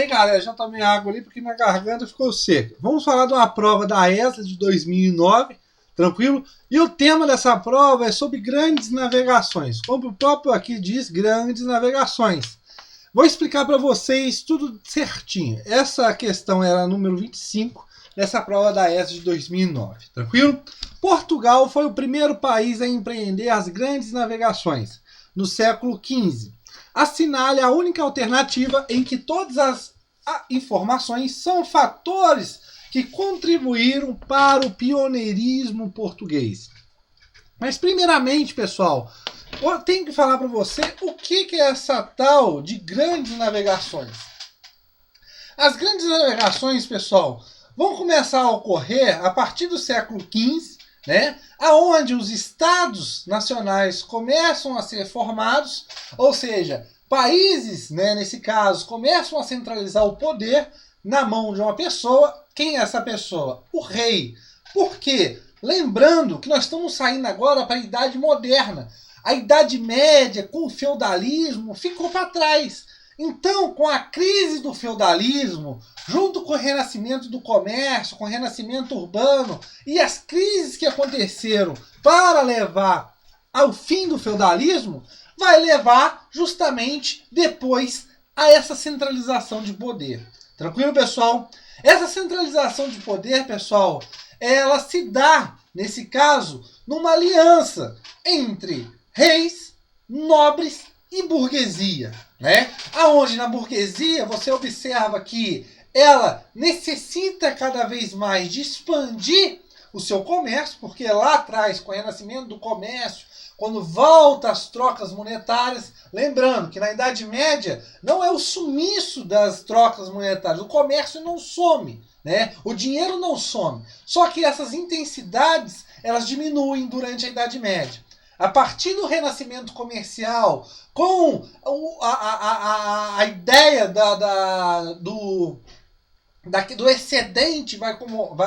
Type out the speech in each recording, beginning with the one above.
aí, galera, já tomei água ali porque minha garganta ficou seca. Vamos falar de uma prova da ESA de 2009, tranquilo? E o tema dessa prova é sobre grandes navegações. Como o próprio aqui diz, grandes navegações. Vou explicar para vocês tudo certinho. Essa questão era a número 25 dessa prova da ESA de 2009, tranquilo? Portugal foi o primeiro país a empreender as grandes navegações no século XV. Assinale a única alternativa em que todas as informações são fatores que contribuíram para o pioneirismo português. Mas primeiramente, pessoal, eu tenho que falar para você o que é essa tal de grandes navegações. As grandes navegações, pessoal, vão começar a ocorrer a partir do século XV, né, aonde os estados nacionais começam a ser formados, ou seja, países, né, nesse caso, começam a centralizar o poder na mão de uma pessoa. Quem é essa pessoa? O rei. Por quê? Lembrando que nós estamos saindo agora para a Idade Moderna. A Idade Média, com o feudalismo, ficou para trás. Então, com a crise do feudalismo, junto com o renascimento do comércio, com o renascimento urbano e as crises que aconteceram para levar ao fim do feudalismo, vai levar justamente depois a essa centralização de poder. Tranquilo, pessoal? Essa centralização de poder, pessoal, ela se dá, nesse caso, numa aliança entre reis, nobres e burguesia, né? Aonde na burguesia você observa que ela necessita cada vez mais de expandir o seu comércio, porque lá atrás, com o renascimento do comércio, quando volta às trocas monetárias, lembrando que na Idade Média não é o sumiço das trocas monetárias, o comércio não some, né? O dinheiro não some, só que essas intensidades elas diminuem durante a Idade Média. A partir do renascimento comercial, com a ideia do excedente vai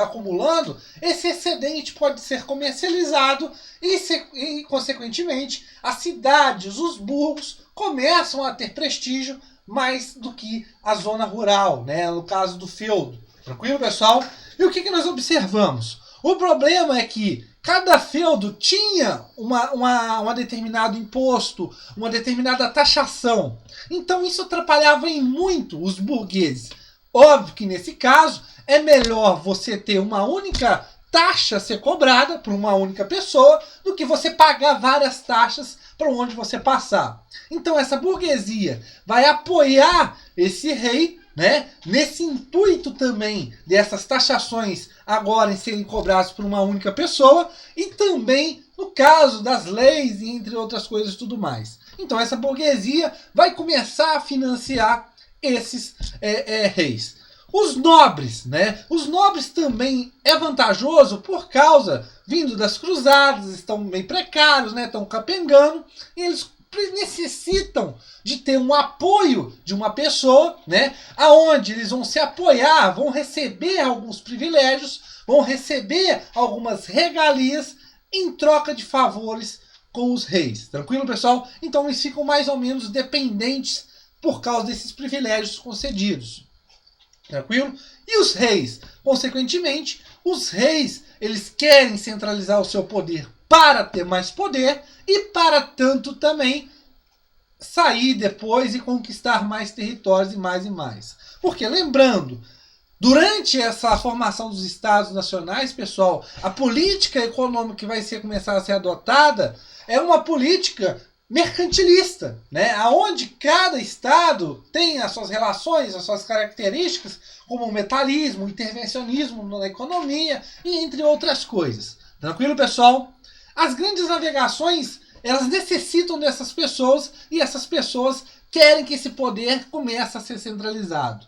acumulando, esse excedente pode ser comercializado e, consequentemente, as cidades, os burgos, começam a ter prestígio mais do que a zona rural, né? No caso do feudo. Tranquilo, pessoal? E o que nós observamos? O problema é que cada feudo tinha um determinado imposto, uma determinada taxação. Então isso atrapalhava em muito os burgueses. Óbvio que nesse caso é melhor você ter uma única taxa a ser cobrada por uma única pessoa do que você pagar várias taxas para onde você passar. Então essa burguesia vai apoiar esse rei, né, nesse intuito também dessas taxações agora em serem cobradas por uma única pessoa e também no caso das leis e entre outras coisas e tudo mais. Então essa burguesia vai começar a financiar esses reis. Os nobres, né? Os nobres também é vantajoso por causa, vindo das cruzadas, estão bem precários, né? Estão capengando, e eles necessitam de ter um apoio de uma pessoa, né? Aonde eles vão se apoiar, vão receber alguns privilégios, vão receber algumas regalias em troca de favores com os reis. Tranquilo, pessoal? Então eles ficam mais ou menos dependentes por causa desses privilégios concedidos. Tranquilo? E os reis? Consequentemente, os reis eles querem centralizar o seu poder para ter mais poder e para tanto também sair depois e conquistar mais territórios e mais. Porque lembrando, durante essa formação dos estados nacionais, pessoal, a política econômica que vai começar a ser adotada é uma política mercantilista, né? Aonde cada estado tem as suas relações, as suas características, como o metalismo, o intervencionismo na economia e entre outras coisas. Tranquilo, pessoal? As grandes navegações, elas necessitam dessas pessoas e essas pessoas querem que esse poder comece a ser centralizado.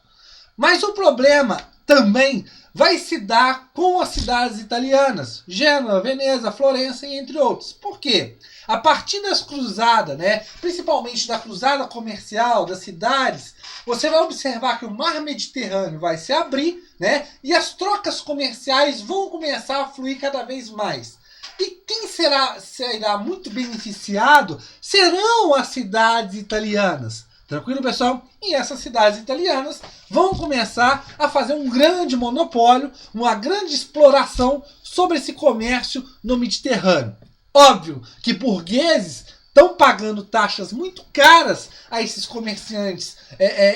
Mas o problema também vai se dar com as cidades italianas, Gênova, Veneza, Florença e entre outros. Por quê? A partir das cruzadas, né, principalmente da cruzada comercial das cidades, você vai observar que o mar Mediterrâneo vai se abrir, né, e as trocas comerciais vão começar a fluir cada vez mais. E quem será muito beneficiado serão as cidades italianas. Tranquilo, pessoal? E essas cidades italianas vão começar a fazer um grande monopólio, uma grande exploração sobre esse comércio no Mediterrâneo. Óbvio que burgueses estão pagando taxas muito caras a esses comerciantes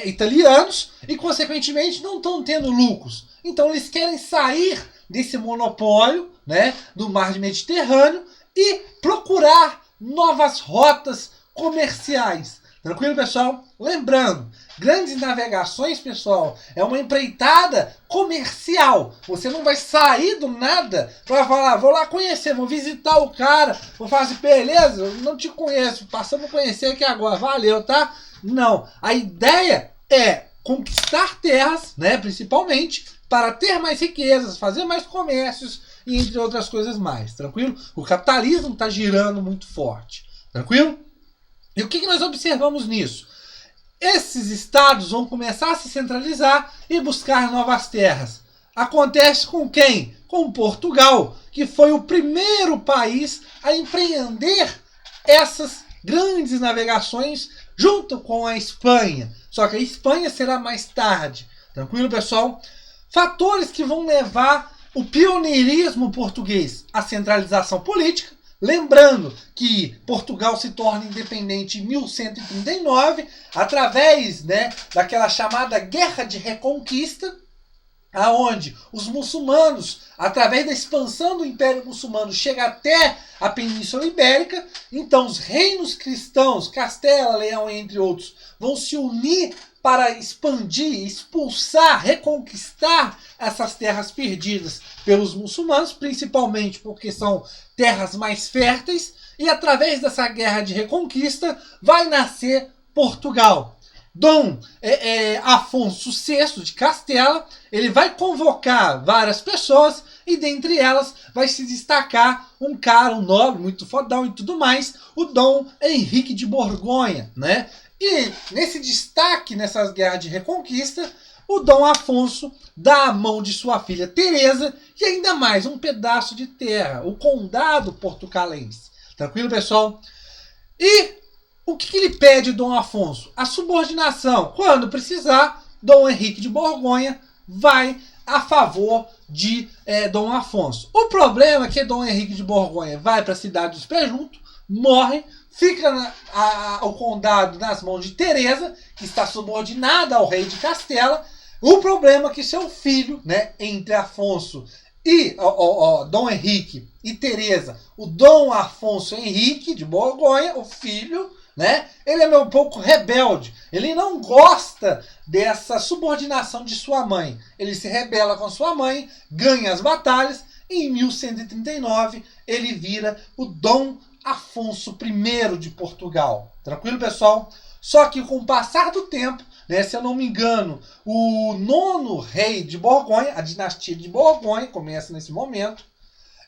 italianos e, consequentemente, não estão tendo lucros. Então, eles querem sair desse monopólio, né, do mar Mediterrâneo e procurar novas rotas comerciais. Tranquilo, pessoal? Lembrando, grandes navegações, pessoal, é uma empreitada comercial. Você não vai sair do nada para falar, vou lá conhecer, vou visitar o cara, vou fazer, beleza, eu não te conheço, passamos a conhecer aqui agora, valeu, tá? Não, a ideia é conquistar terras, né, principalmente, para ter mais riquezas, fazer mais comércios e entre outras coisas mais, tranquilo? O capitalismo está girando muito forte, tranquilo? E o que nós observamos nisso? Esses estados vão começar a se centralizar e buscar novas terras. Acontece com quem? Com Portugal, que foi o primeiro país a empreender essas grandes navegações junto com a Espanha. Só que a Espanha será mais tarde. Tranquilo, pessoal? Fatores que vão levar o pioneirismo português à centralização política. Lembrando que Portugal se torna independente em 1139, através, né, daquela chamada Guerra de Reconquista, aonde os muçulmanos, através da expansão do Império Muçulmano, chega até a Península Ibérica. Então os reinos cristãos, Castela, Leão, entre outros, vão se unir para expandir, expulsar, reconquistar essas terras perdidas pelos muçulmanos, principalmente porque são terras mais férteis, e através dessa guerra de reconquista vai nascer Portugal. Dom Afonso VI de Castela, ele vai convocar várias pessoas e dentre elas vai se destacar um cara, um nobre, muito fodão e tudo mais, o Dom Henrique de Borgonha, né? E nesse destaque, nessas guerras de reconquista, o Dom Afonso dá a mão de sua filha Teresa e ainda mais um pedaço de terra, o condado portucalense. Tranquilo, pessoal? E o que ele pede, Dom Afonso? A subordinação. Quando precisar, Dom Henrique de Borgonha vai a favor de Dom Afonso. O problema é que Dom Henrique de Borgonha vai para a cidade dos Pés Juntos, morre, fica o condado nas mãos de Teresa, que está subordinada ao rei de Castela. O problema é que seu filho, né, entre Afonso e Dom Henrique e Teresa, o Dom Afonso Henrique de Borgonha, o filho, né, ele é um pouco rebelde. Ele não gosta dessa subordinação de sua mãe. Ele se rebela com sua mãe, ganha as batalhas e em 1139 ele vira o Dom Afonso I de Portugal. Tranquilo, pessoal? Só que com o passar do tempo, né, se eu não me engano, o 9º rei de Borgonha, a dinastia de Borgonha, começa nesse momento.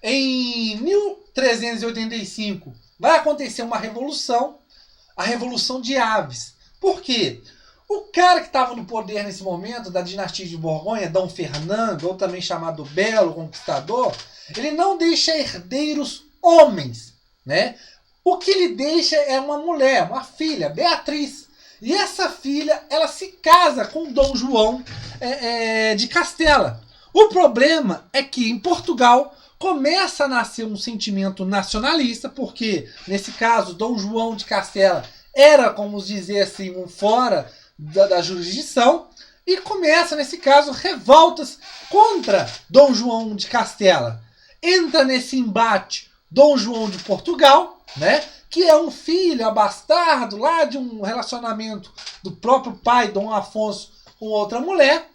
Em 1385 vai acontecer uma revolução, a Revolução de Aves. Por quê? O cara que estava no poder nesse momento, da dinastia de Borgonha, Dom Fernando, ou também chamado Belo Conquistador, ele não deixa herdeiros homens, né? O que ele deixa é uma mulher, uma filha, Beatriz. E essa filha, ela se casa com Dom João de Castela. O problema é que em Portugal começa a nascer um sentimento nacionalista, porque nesse caso Dom João de Castela era, como dizer assim, um fora da jurisdição, e começa nesse caso revoltas contra Dom João de Castela. Entra nesse embate Dom João de Portugal, né, que é um filho abastardo lá de um relacionamento do próprio pai, Dom Afonso, com outra mulher.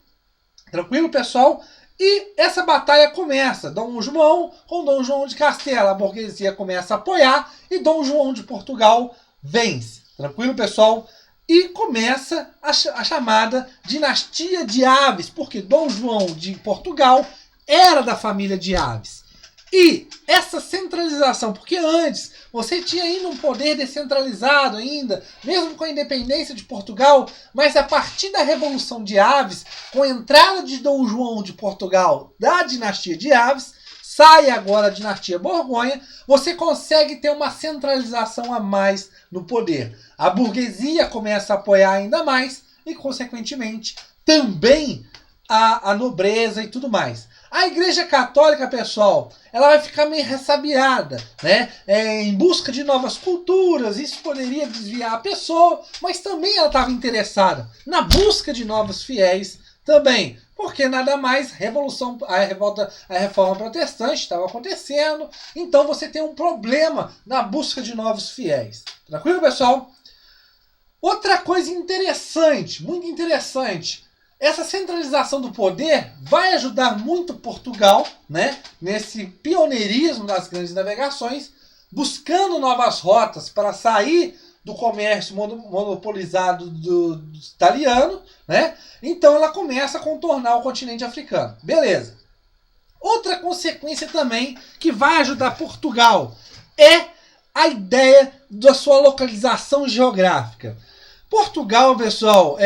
Tranquilo, pessoal? E essa batalha começa. Dom João com Dom João de Castela. A burguesia começa a apoiar e Dom João de Portugal vence. Tranquilo, pessoal? E começa a chamada Dinastia de Aves, porque Dom João de Portugal era da família de Aves. E essa centralização, porque antes você tinha ainda um poder descentralizado ainda, mesmo com a independência de Portugal, mas a partir da Revolução de Aves, com a entrada de Dom João de Portugal da dinastia de Aves, sai agora a dinastia Borgonha, você consegue ter uma centralização a mais no poder. A burguesia começa a apoiar ainda mais e, consequentemente, também a nobreza e tudo mais. A Igreja Católica, pessoal, ela vai ficar meio ressabiada, né? Em busca de novas culturas, isso poderia desviar a pessoa, mas também ela estava interessada na busca de novos fiéis também, porque nada mais, a reforma protestante estava acontecendo, então você tem um problema na busca de novos fiéis. Tranquilo, pessoal? Outra coisa interessante, muito interessante, essa centralização do poder vai ajudar muito Portugal, né, nesse pioneirismo das grandes navegações, buscando novas rotas para sair do comércio monopolizado do italiano, né? Então ela começa a contornar o continente africano. Beleza. Outra consequência também que vai ajudar Portugal é a ideia da sua localização geográfica. Portugal, pessoal,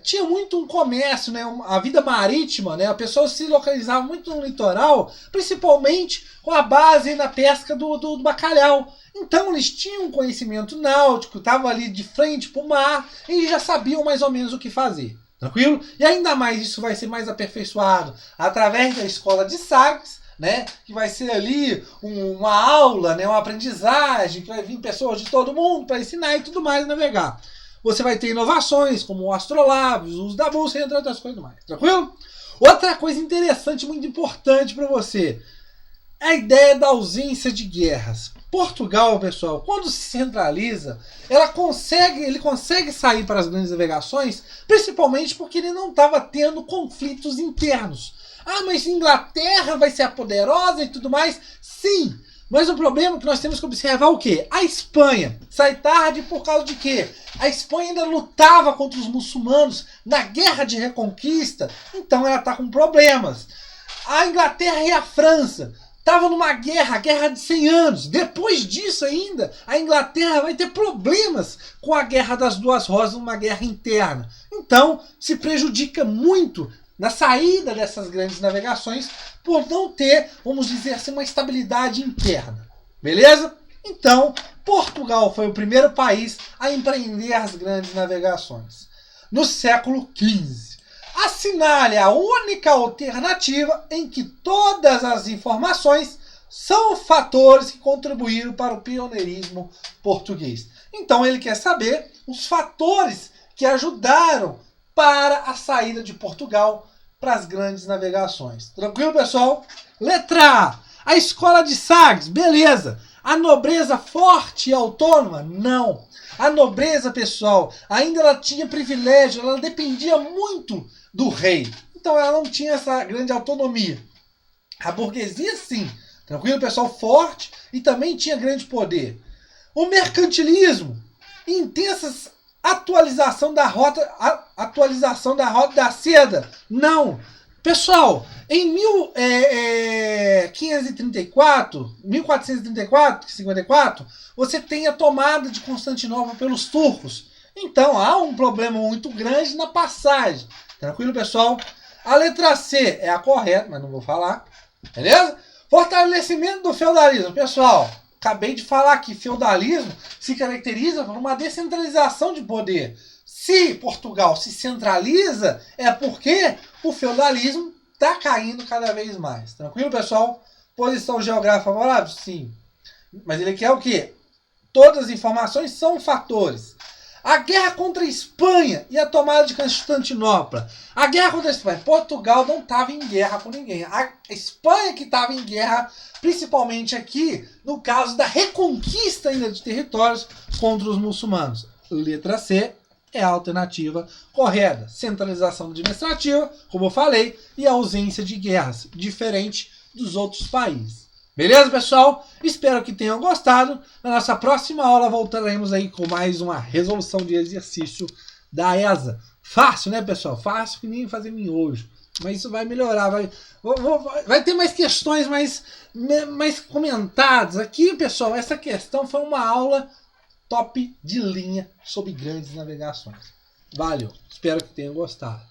tinha muito um comércio, né, a vida marítima, né, a pessoa se localizava muito no litoral, principalmente com a base na pesca do bacalhau. Então eles tinham um conhecimento náutico, estavam ali de frente para o mar e já sabiam mais ou menos o que fazer. Tranquilo? E ainda mais isso vai ser mais aperfeiçoado através da escola de Sagres, né, que vai ser ali uma aula, né, uma aprendizagem, que vai vir pessoas de todo mundo para ensinar e tudo mais, navegar. Você vai ter inovações como o astrolábios, o uso da bússola, entre outras coisas mais. Tranquilo? Outra coisa interessante, muito importante para você, é a ideia da ausência de guerras. Portugal, pessoal, quando se centraliza, ele consegue sair para as grandes navegações, principalmente porque ele não estava tendo conflitos internos. Ah, mas Inglaterra vai ser a poderosa e tudo mais? Sim, mas o problema é que nós temos que observar o quê? A Espanha sai tarde por causa de quê? A Espanha ainda lutava contra os muçulmanos na guerra de reconquista, então ela está com problemas. A Inglaterra e a França estavam numa guerra, a guerra de 100 anos. Depois disso ainda, a Inglaterra vai ter problemas com a Guerra das Duas Rosas, uma guerra interna. Então, se prejudica muito na saída dessas grandes navegações por não ter, vamos dizer assim, uma estabilidade interna. Beleza? Então, Portugal foi o primeiro país a empreender as grandes navegações. No século XV, assinale a única alternativa em que todas as informações são fatores que contribuíram para o pioneirismo português. Então ele quer saber os fatores que ajudaram para a saída de Portugal para as grandes navegações. Tranquilo, pessoal? Letra A escola de Sagres, beleza. A nobreza forte e autônoma? Não. A nobreza, pessoal, ainda ela tinha privilégio, ela dependia muito do rei. Então ela não tinha essa grande autonomia. A burguesia, sim. Tranquilo, pessoal? Forte e também tinha grande poder. O mercantilismo, intensas atualização da rota da seda. Não. Pessoal, em 1434, você tem a tomada de Constantinopla pelos turcos. Então há um problema muito grande na passagem. Tranquilo, pessoal? A letra C é a correta, mas não vou falar. Beleza? Fortalecimento do feudalismo. Pessoal, acabei de falar que feudalismo se caracteriza por uma descentralização de poder. Se Portugal se centraliza, é porque o feudalismo está caindo cada vez mais. Tranquilo, pessoal? Posição geográfica favorável? Sim. Mas ele quer o quê? Todas as informações são fatores. A guerra contra a Espanha e a tomada de Constantinopla. A guerra contra a Espanha. Portugal não estava em guerra com ninguém. A Espanha que estava em guerra, principalmente aqui, no caso da reconquista ainda de territórios contra os muçulmanos. Letra C é a alternativa correta. Centralização administrativa, como eu falei, e ausência de guerras, diferente dos outros países. Beleza, pessoal? Espero que tenham gostado. Na nossa próxima aula voltaremos aí com mais uma resolução de exercício da ESA. Fácil, né, pessoal? Fácil que nem fazer miojo. Mas isso vai melhorar. Vai ter mais questões mais comentadas. Aqui, pessoal, essa questão foi uma aula top de linha sobre grandes navegações. Valeu. Espero que tenham gostado.